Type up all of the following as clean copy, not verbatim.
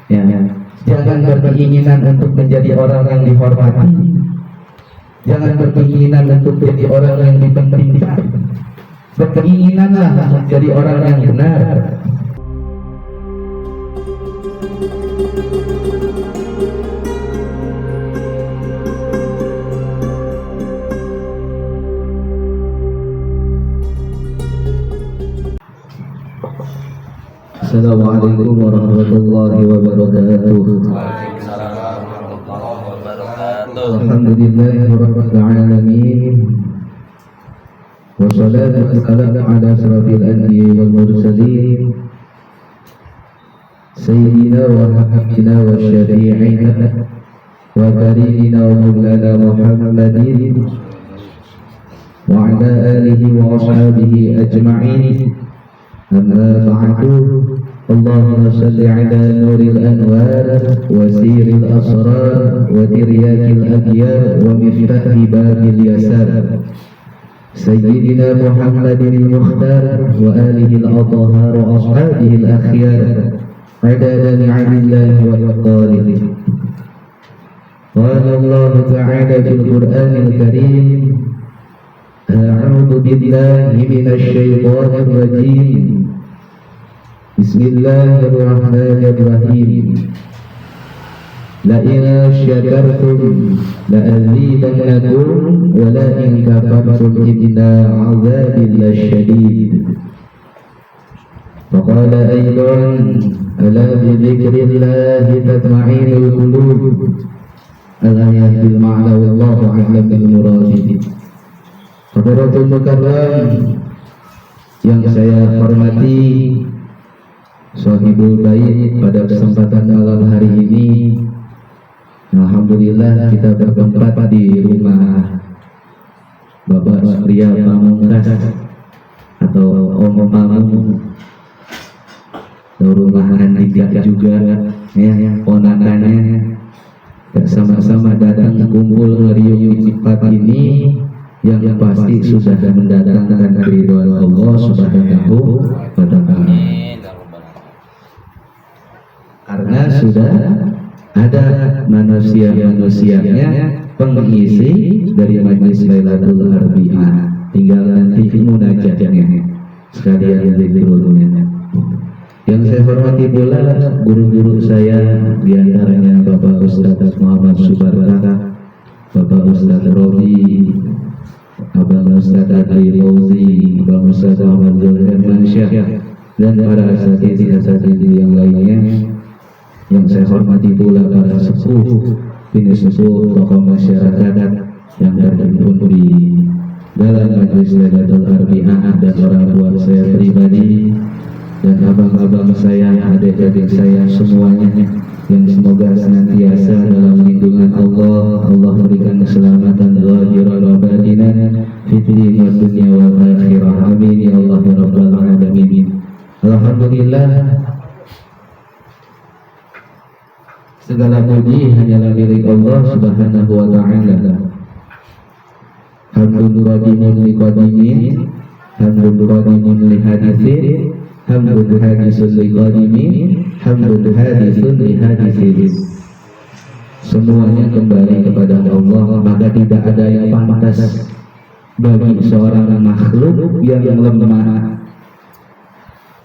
Ya, jangan berkeinginan untuk menjadi orang yang dihormati, jangan berkeinginan untuk menjadi orang yang dipentingkan. Berkeinginanlah menjadi orang yang benar. Assalamualaikum warahmatullahi wabarakatuh. Alhamdulillahirabbil alamin. Wassalatu wassalamu ala asyrafil anbiya'i wal mursalin sayyidina wa habibina wa syafi'ina wa karimina wa maulana Muhammadin wa ala alihi wa ashabihi ajma'in. Amma ba'du. Allahumma salli ala nuril anwar wa siril asrar wa tiryakil abyar wa miftahi babil yasar Sayyidina Muhammadin al-Mukhtar wa alihi al-athhar wa ashabihi al-akhyar adada ni'amillahi wa iqdarihi. Qala Allah ta'ala fil Qur'anil Karim, a'udzu billahi minasy syaithanir rajim. Bismillahirrahmanirrahim. La in syakartum la azidannakum wa la in kafartum inna 'adzabi lasyadid. Wa qala aidan ala bi dzikrillahi tatma'innul qulub. Al-ayat bil ma'na wallahu a'lam bil murad. Hadratul mukarram yang saya hormati, Sohibul Bait, pada kesempatan malam hari ini alhamdulillah kita bertempat di rumah Bapak Surya Pamungkas atau Om Mamu, rumah Andika juga ya, ponakannya, sama-sama datang kumpul ngeriung di tempat ini yang pasti sudah mendatangkan keridhaan Allah Subhanahu wa ta'ala. Karena sudah ada manusia-manusianya pengisi dari Majlis Lailatul Arbi'ah, tinggal nanti munajatnya sekalian zikrulnya. Yang saya hormati pula guru-guru saya, diantaranya Bapak Ustadz Muhammad Subarkah, Bapak Ustadz Robi, Abang Ustadz Adli Fauzi, Abang Ustadz Muhammad Zulherman Syekh, dan para asatidz-asatidz yang lainnya. Yang saya hormati pula para sepuh, bini sepuh, tokoh masyarakat yang terhimpun di dalam Majlis Lailatul Arbi'ah, dan orang tua saya pribadi, dan abang-abang saya, adik-adik saya semuanya, yang semoga senantiasa dalam lindungan Allah. Allah berikan keselamatan zahirah wa batinah fid dunya wal akhirah. Amin ya Allah ya rabbal alamin. Alhamdulillah, segala puji hanyalah milik Allah Subhanahu wa ta'ala. Hamdun qadimun li qadimin, hamdun qadimun li hadithin, hamdun hadisun li qadimin, hamdun hadisun li hadithin. Semuanya kembali kepada Allah, maka tidak ada yang pantas bagi seorang makhluk yang lemah,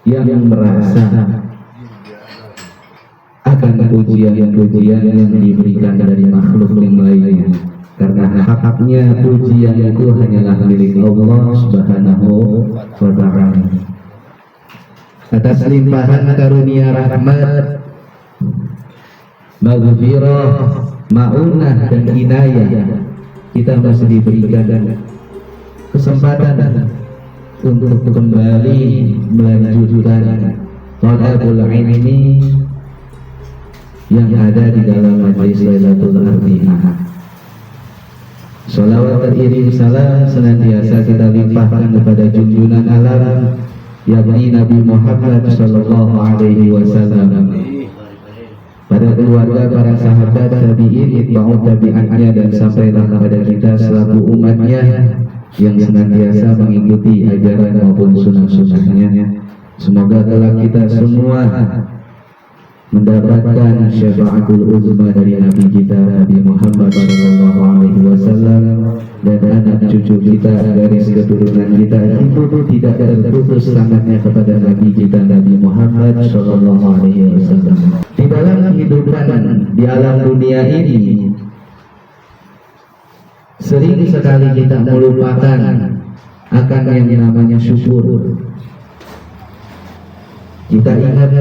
yang merasa akan pujian-pujian yang diberikan dari makhluk yang lainnya, karena haknya pujian itu hanyalah milik Allah Subhanahu wa ta'ala. Atas limpahan karunia rahmat, maghfirah, ma'unah dan inayah, kita masih diberikan kesempatan untuk kembali melanjutkan thalabul ilmi yang ada di dalam Majlis Lailatul Arbi'ah. Sholawat teriring salam senantiasa kita limpahkan kepada junjungan alam, yakni Nabi Muhammad Sallallahu Alaihi Wasallam, pada keluarga, para sahabat, tabi'in, itba'ut tabi'annya, dan sampailah kepada kita selaku umatnya yang senantiasa mengikuti ajaran maupun sunnah-sunnahnya. Semoga kelak kita semua mendapatkan syafaatul uzma dari Nabi kita Nabi Muhammad sallallahu alaihi wasallam, dan anak cucu kita, garis keturunan kita itu tidak terputus sangatnya kepada Nabi kita Nabi Muhammad sallallahu alaihi wasallam. Di dalam kehidupan di alam dunia ini sering sekali kita melupakan akan yang namanya syukur. Kita ingat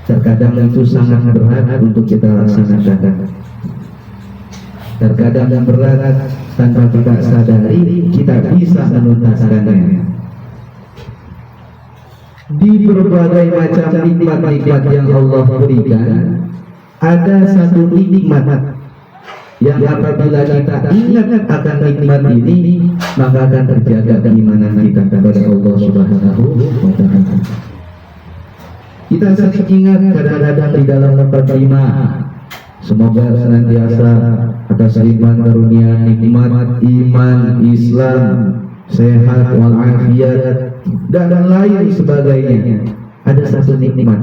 terkadang itu sangat berat untuk kita laksanakan. Terkadang berat tanpa kita sadari kita bisa menuntaskannya. Di berbagai macam nikmat-nikmat yang Allah berikan, ada satu nikmat yang apabila kita ingat akan nikmat ini, maka akan terjaga keimanan kita kepada Allah Subhanahu wa Ta'ala. Kita sering ingat kadang-kadang di dalam mukadimah, semoga senantiasa atas limpahan karunia nikmat iman, Islam, sehat walafiat dan lain sebagainya. Ada satu nikmat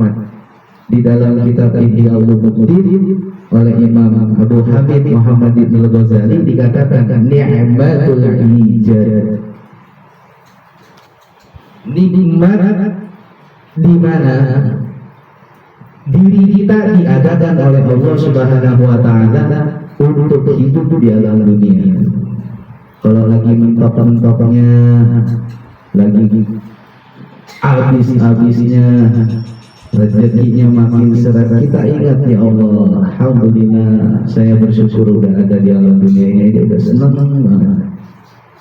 di dalam kitab Ihya Ulumuddin oleh Imam Abu Hamid Muhammad bin Al-Ghazali dikatakan ni'matul ijad. Nikmat di mana diri kita diadakan oleh Allah Subhanahu wa Ta'ala untuk hidup di alam dunia. Kalau lagi mentok-mentoknya, lagi habis-habisnya, rezekinya makin seret, kita ingat, ya Allah, alhamdulillah saya bersyukur udah ada di alam dunia ini, dia udah senang banget,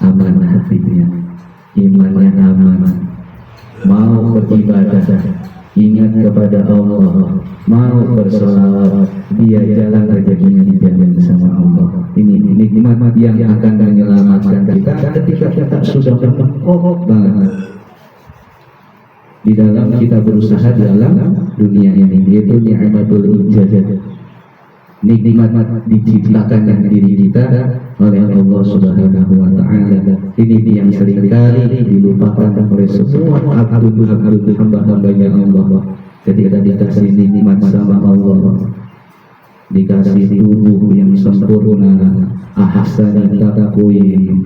aman hatinya, imannya aman, mau beribadah, ingat kepada Allah, mau bersolawat, dia jalan rezekinya dijamin sama Allah. Ini nikmat yang akan menyelamatkan kita ketika kita sudah berkokok banget di dalam kita berusaha di dalam dunia ini, yaitu ni'matul ijazah, nikmat diciptakan dari diri kita oleh Allah Subhanahu wa Ta'ala. Ini yang seringkali dilupakan oleh semua abdu-abdu hamba-hambanya Allah. Ketika dikasih nikmat sama Allah, dikasih tubuh yang sempurna, ahsan taqwim,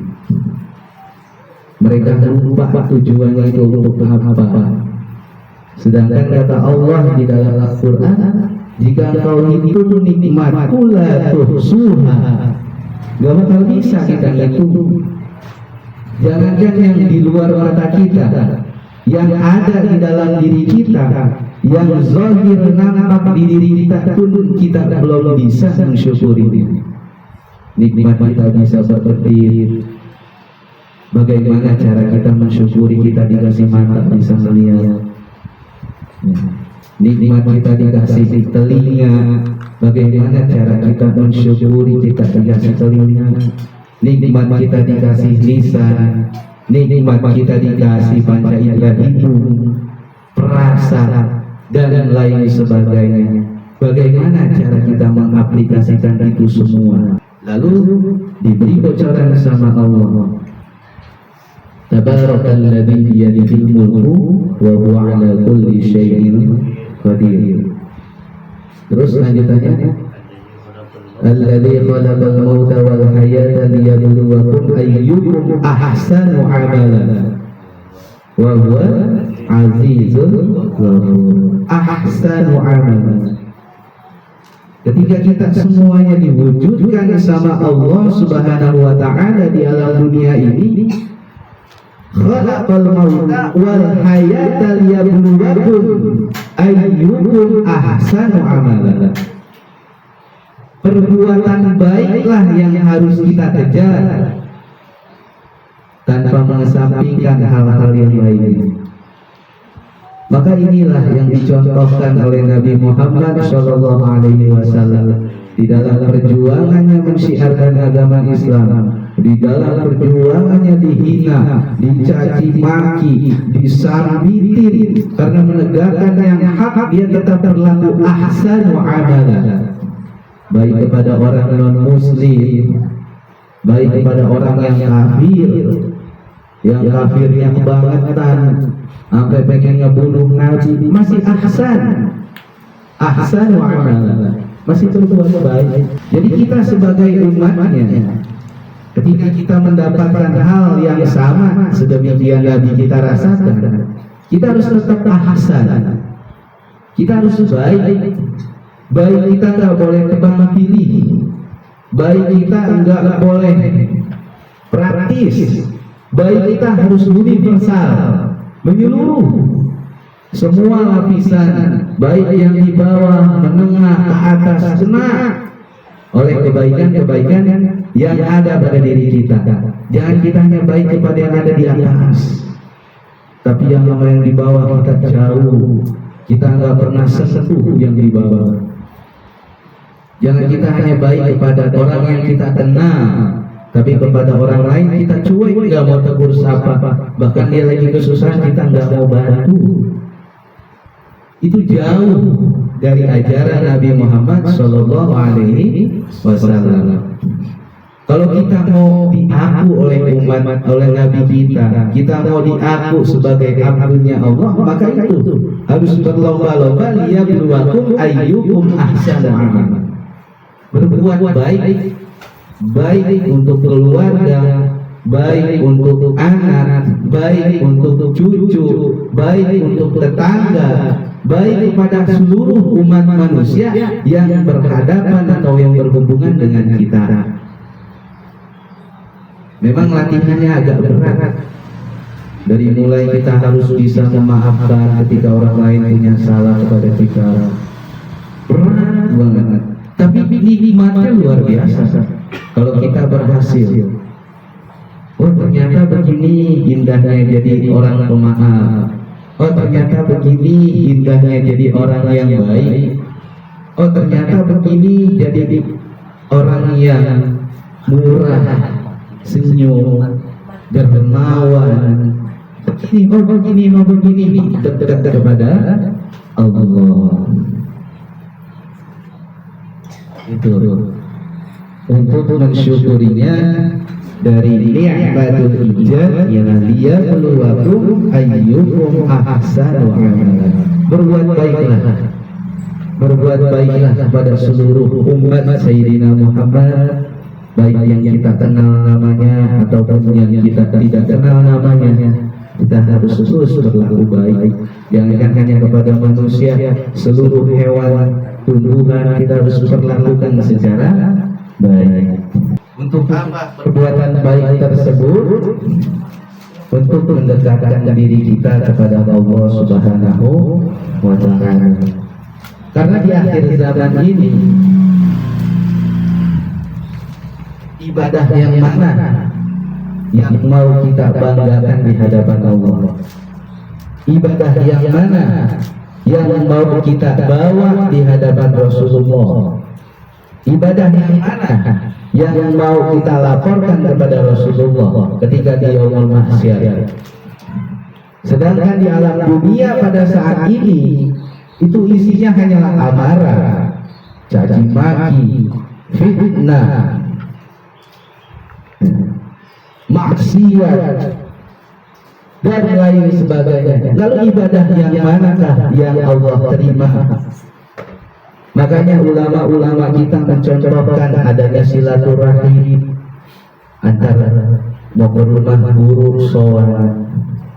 mereka lupa tujuannya itu untuk apa. Sedangkan kata Allah di dalam Al-Quran, jika kau itu nikmat la tuhsuha, gak bakal bisa kita hitung. Jangankan yang di luar mata kita, yang ada di dalam diri kita, yang zahir nampak di diri kita pun kita belum bisa mensyukuri. Nikmat kita bisa berpetir. Bagaimana cara kita mensyukuri kita dikasih mata bisa melihat? Nikmat kita dikasih telinga, bagaimana cara kita mensyukuri kita dikasih telinga? Nikmat kita dikasih lisan, nikmat kita dikasih panca indera hidung, perasa dan lain sebagainya. Bagaimana cara kita mengaplikasikan itu semua? Lalu diberi bocoran sama Allah. Tabarakalladzi biyadihil mulku wa huwa ala kulli syai'in qadir. Terus lanjutannya, alladzi khalaqal mauta wal hayata liyabluwakum ayyukum ahsanu amala wa huwa azizul ghafur. Ahsanu amala. Ketika kita semuanya diwujudkan sama Allah Subhanahu wa Ta'ala di alam dunia ini, khalaqal mauta wal hayata liyabluwakum ayyukum ahsanu amala. Perbuatan baiklah yang harus kita kejar tanpa mengesampingkan hal-hal yang lain. Maka inilah yang dicontohkan oleh Nabi Muhammad SAW di dalam perjuangannya mensyiarkan agama Islam, di dalam perjuangannya dihina, dicaci maki, disambitin karena menegakkan yang hak, dia tetap berlaku ahsanu amala, baik kepada orang non muslim, baik kepada orang yang kafirnya kebangetan sampai pengen ngebunuh Nabi, masih ahsan ahsanu amala, masih berbuat baik. Jadi kita sebagai umatnya, ketika kita mendapatkan hal yang sama sedemikian Nabi kita rasakan, kita harus tetap ahsan, kita harus baik. Baik kita nggak boleh tebang pilih, baik kita nggak boleh praktis, baik kita harus universal, menyeluruh semua lapisan, baik yang di bawah, menengah, ke atas, kena oleh kebaikan-kebaikan yang ada pada diri kita. Jangan kita hanya baik kepada yang ada di atas, tapi yang di bawah kita jauh, kita nggak pernah sentuh yang di bawah. Jangan kita hanya baik kepada orang yang kita kenal, tapi kepada orang lain kita cuek, nggak mau tegur sapa, bahkan dia lagi kesusahan kita nggak mau bantu. Itu jauh dari ajaran Nabi Muhammad Shallallahu Alaihi Wasallam. Kalau kita mau diaku oleh umat, oleh Nabi kita mau diaku sebagai abdunya Allah, maka itu harus berlomba-lomba liyabluwakum ayyukum ahsanu amala. Berbuat baik, baik untuk keluarga, baik untuk anak, baik untuk cucu, baik untuk tetangga, baik kepada seluruh umat manusia yang berhadapan atau yang berhubungan dengan kita. Memang latihannya agak berat. Dari mulai kita harus bisa memaafkan ketika orang lain punya salah kepada kita, berat banget. Tapi nikmatnya luar biasa kalau kita berhasil. Oh, ternyata begini indahnya jadi orang pemaaf. Oh, ternyata begini indahnya jadi orang yang baik. Oh, ternyata begini jadi orang yang murah, senyum, dermawan. Begini, dekat kepada Allah. Itu untuk mensyukurinya dari ni'matul ijad yang liyabluwakum ayyukum ahsanu amala. Berbuat baiklah kepada seluruh umat Sayyidina Muhammad, baik yang kita kenal namanya ataupun yang kita tidak kenal namanya. Kita harus terus berlaku baik. Jangan hanya kepada manusia, seluruh hewan, tumbuhan kita harus perlakukan secara baik. Untuk apa perbuatan baik tersebut? Untuk mendekatkan diri kita kepada Allah Subhanahu wa Ta'ala. Karena di akhir zaman ini, ibadah yang mana yang mau kita banggakan di hadapan Allah? Ibadah yang mana yang mau kita bawa di hadapan Rasulullah? Ibadah yang mana yang mau kita laporkan kepada Rasulullah ketika di yaumul mahsyar? Sedangkan di alam dunia pada saat ini itu isinya hanyalah amarah, caci maki, fitnah, maksiat dan lain sebagainya. Lalu ibadah yang manakah yang Allah terima? Makanya ulama-ulama kita mencontohkan adanya silaturahim antara mau ke rumah guru sowan,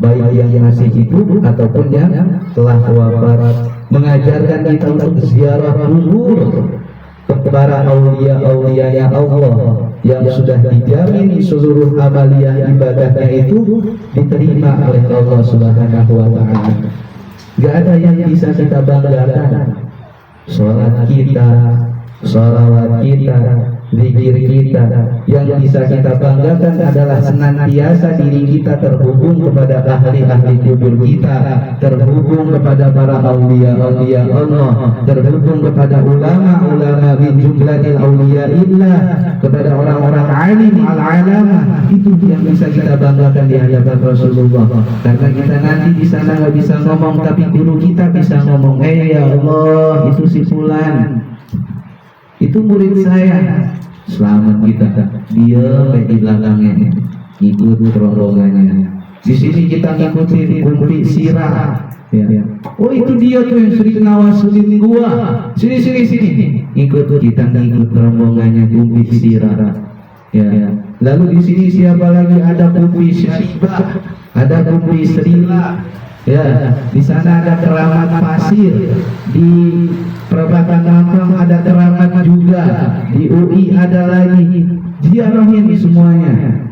baik yang masih hidup ataupun yang telah wafat, mengajarkan kita untuk ziarah kubur kepada aulia-aulianya Allah yang sudah dijamin seluruh amaliyah ibadahnya itu diterima oleh Allah Subhanahu wa Ta'ala. Gak ada yang bisa kita banggakan. Sholat kita, sholawat kita, zikir kita, yang bisa kita banggakan adalah senantiasa diri kita terhubung kepada ahli-ahli kubur kita, terhubung kepada para aulia-aulia Allah, terhubung kepada ulama-ulama min jumlatil auliyaillah, kepada orang-orang alim al-alamah. Itu yang bisa kita banggakan di hadapan Rasulullah. Karena kita nanti di sana nggak bisa ngomong, tapi guru kita bisa ngomong, ya Allah, itu si fulan, itu murid saya. Selamat kita, dia di belakangnya, ikut rombongannya. Di sini kita ngikutin umpi sirah, Ya. Oh itu dia tuh yang sering ngawasin gua. Sini. Ikut kita ngikut rombongannya Kumpi Sirah. Ya. Lalu di sini siapa lagi? Ada Kumpi Syaribah, ada Kumpi Serila. Ya, di sana ada keramat pasir, di Perapatan Mampang ada keramat juga, di UI ada lagi. Ziarahin semuanya.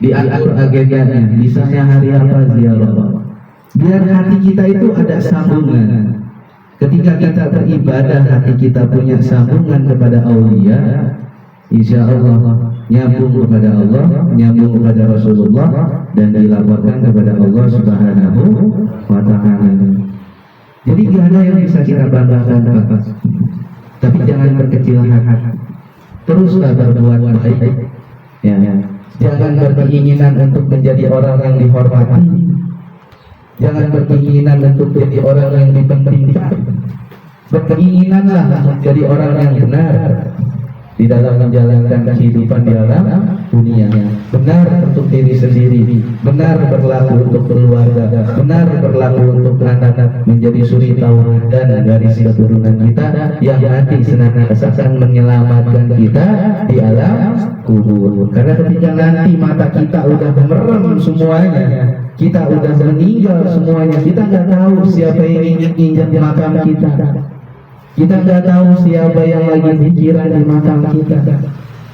Diatur agendanya, misalnya hari apa ziarah. Biar hati kita itu ada sambungan. Ketika kita beribadah, hati kita punya sambungan kepada aulia, insya Allah nyambung kepada Allah, nyambung kepada Rasulullah, dan dilaporkan kepada Allah Subhanahu wa Ta'ala. Jadi tidak ada yang bisa kita banggakan, Bapak. Tapi jangan berkecil hati. Teruslah berbuat baik. Ya. Jangan berkeinginan untuk menjadi orang yang dihormati. Jangan berkeinginan untuk menjadi orang yang dipentingkan. Berkeinginanlah menjadi orang yang benar di dalam menjalankan kehidupan di alam dunia. Benar untuk diri sendiri, benar berlaku untuk keluarga, benar berlaku untuk anak, menjadi suri tauladan garis keturunan kita yang nanti senantiasa akan menyelamatkan kita di alam kubur. Karena ketika nanti mata kita udah merem semuanya, kita udah meninggal semuanya, kita nggak tahu siapa yang ingin injak makam kita. Kita nggak tahu siapa yang lagi pikiran di makam kita.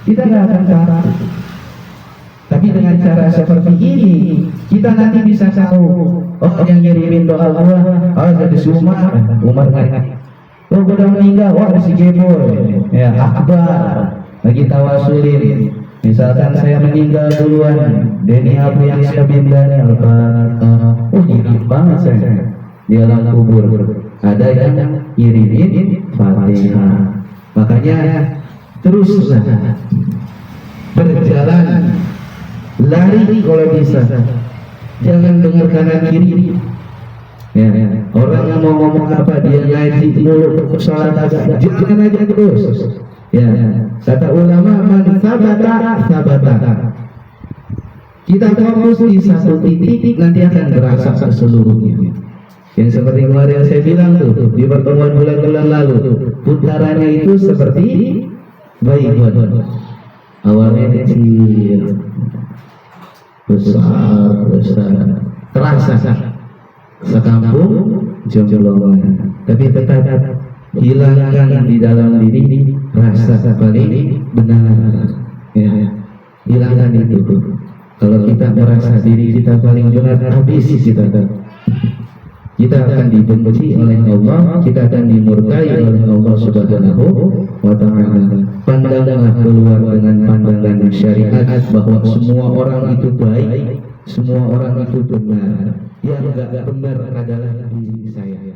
Kita nggak akan tahu. Tapi dengan cara seperti ini, kita nanti bisa tahu. Oh, yang ngirimin doa gua, oh jadi Umar nggak. Oh, gua udah meninggal, wah si Geboy, ya Akbar, lagi tawasulin. Misalkan saya meninggal duluan, Denny Abu yang Syabindani Al-Fatihah. Oh, ngirim banget saya di alam kubur. Ada yang kirimin Fatihah. Makanya teruslah berjalan, lari kalau bisa. Jangan dengar kanan kiri. Ya. Orang yang mau ngomong apa dia ngaji mulu, sholat agak, jangan aja terus. Ya. Kata ulama, man sabata. Kita fokus di satu titik, nanti akan berasa seluruhnya. Yang seperti kemarin saya bilang tuh di pertemuan bulan-bulan lalu, putarannya itu seperti bayi buat awalnya kecil, besar, terasa sekampung jombloan, tapi tetap hilangkan di dalam diri rasa paling benar. Ya, hilangkan itu. Kalau kita merasa diri kita paling benar, habis kita akan dibenci oleh Allah, kita akan dimurkai oleh Allah Subhanahu wa Ta'ala. Pandanglah keluar dengan pandangan syariat bahwa semua orang itu baik, semua orang itu benar. Yang tidak benar adalah diri saya.